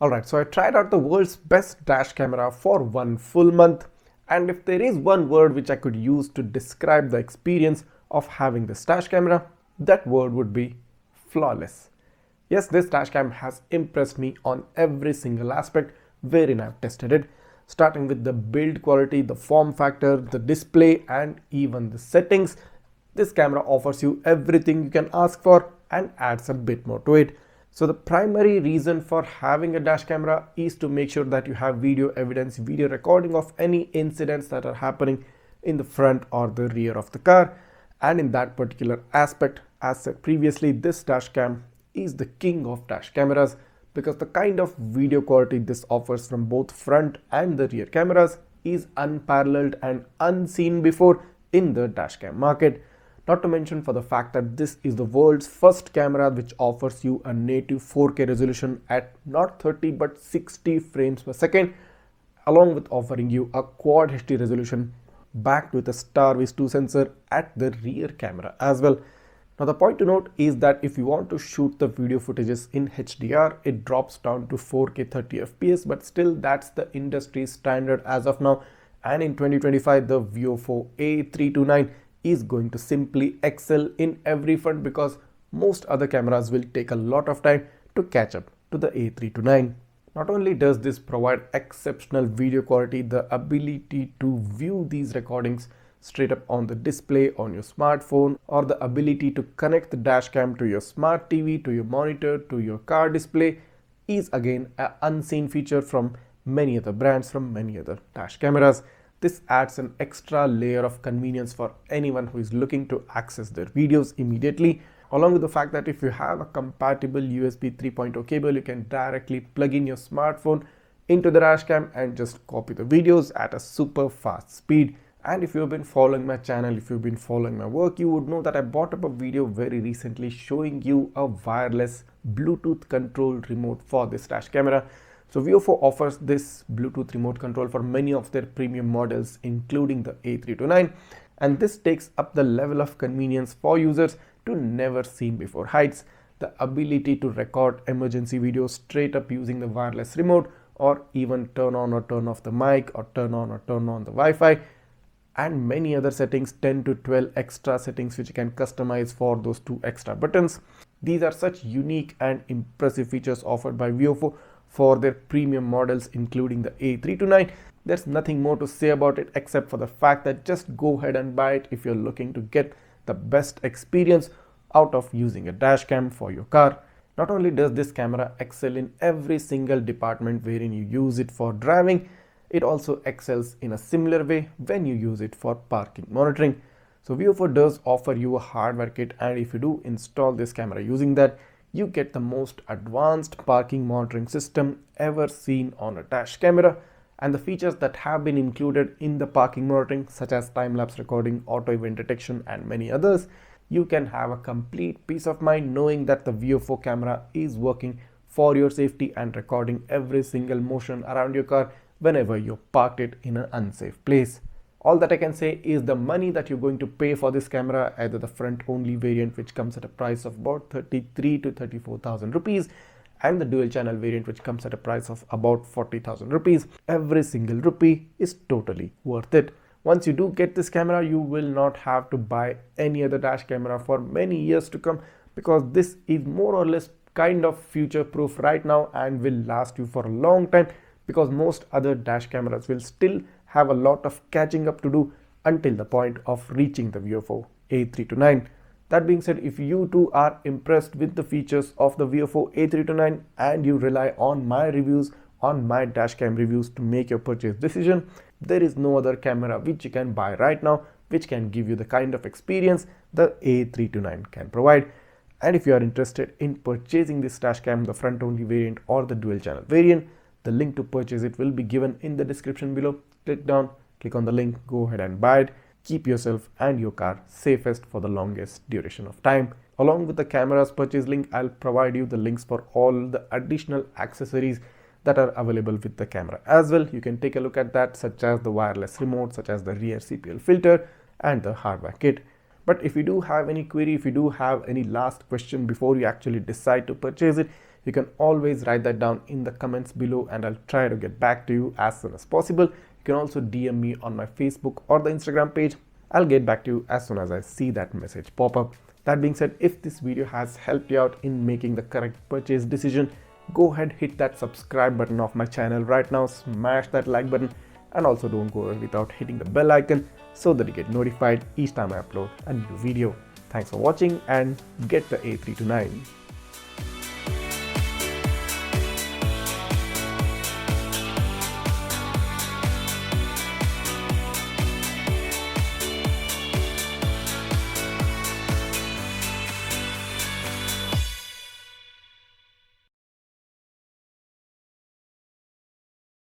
Alright, so I tried out the world's best dash camera for 1 full month, and if there is one word which I could use to describe the experience of having this dash camera, that word would be flawless. Yes, this dash cam has impressed me on every single aspect wherein I've tested it, starting with the build quality, the form factor, the display, and even the settings. This camera offers you everything you can ask for and adds a bit more to it. So the primary reason for having a dash camera is to make sure that you have video evidence, video recording of any incidents that are happening in the front or the rear of the car. And in that particular aspect, as said previously, this dash cam is the king of dash cameras because the kind of video quality this offers from both front and the rear cameras is unparalleled and unseen before in the dash cam market. Not to mention for the fact that this is the world's first camera which offers you a native 4K resolution at not 30 but 60 frames per second, along with offering you a quad HD resolution backed with a starvis 2 sensor at the rear camera as well. Now the point to note is that if you want to shoot the video footages in HDR, it drops down to 4K 30 FPS, but still that's the industry standard as of now. And in 2025, the VIOFO A329 is going to simply excel in every front because most other cameras will take a lot of time to catch up to the A329. Not only does this provide exceptional video quality, the ability to view these recordings straight up on the display on your smartphone, or the ability to connect the dash cam to your smart TV, to your monitor, to your car display is again an unseen feature from many other brands, from many other dash cameras. This adds an extra layer of convenience for anyone who is looking to access their videos immediately, along with the fact that if you have a compatible USB 3.0 cable, you can directly plug in your smartphone into the dash cam and just copy the videos at a super fast speed. And if you've been following my channel, if you've been following my work, you would know that I brought up a video very recently showing you a wireless Bluetooth controlled remote for this dash camera. So VIOFO offers this Bluetooth remote control for many of their premium models, including the A329, and this takes up the level of convenience for users to never seen before heights. The ability to record emergency videos straight up using the wireless remote, or even turn on or turn off the mic, or turn on or turn on the Wi-Fi, and many other settings, 10 to 12 extra settings which you can customize for those 2 extra buttons. These are such unique and impressive features offered by VIOFO for their premium models, including the A329. There's nothing more to say about it except for the fact that just go ahead and buy it if you're looking to get the best experience out of using a dash cam for your car. Not only does this camera excel in every single department wherein you use it for driving, it also excels in a similar way when you use it for parking monitoring. So VIOFO does offer you a hardware kit, and if you do install this camera using that, you get the most advanced parking monitoring system ever seen on a dash camera. And the features that have been included in the parking monitoring, such as time-lapse recording, auto event detection, and many others, you can have a complete peace of mind knowing that the VIOFO camera is working for your safety and recording every single motion around your car whenever you parked it in an unsafe place. All that I can say is the money that you're going to pay for this camera, either the front only variant which comes at a price of about 33 to 34,000 rupees, and the dual channel variant which comes at a price of about 40,000 rupees, every single rupee is totally worth it. Once you do get this camera, you will not have to buy any other dash camera for many years to come, because this is more or less kind of future proof right now and will last you for a long time, because most other dash cameras will still have a lot of catching up to do until the point of reaching the VIOFO A329. That being said, if you too are impressed with the features of the VIOFO A329 and you rely on my reviews, on my dashcam reviews to make your purchase decision, there is no other camera which you can buy right now which can give you the kind of experience the A329 can provide. And if you are interested in purchasing this dashcam, the front only variant or the dual channel variant, the link to purchase it will be given in the description below. Click down, click on the link, go ahead and buy it. Keep yourself and your car safest for the longest duration of time. Along with the camera's purchase link, I'll provide you the links for all the additional accessories that are available with the camera as well. You can take a look at that, such as the wireless remote, such as the rear CPL filter and the hardware kit. But if you do have any query, if you do have any last question before you actually decide to purchase it, You can always write that down in the comments below and I'll try to get back to you as soon as possible. You can also DM me on my Facebook or the Instagram page. I'll get back to you as soon as I see that message pop up. That being said, if this video has helped you out in making the correct purchase decision, go ahead, hit that subscribe button of my channel right now, smash that like button, and also don't go without hitting the bell icon so that you get notified each time I upload a new video. Thanks for watching and get the A329.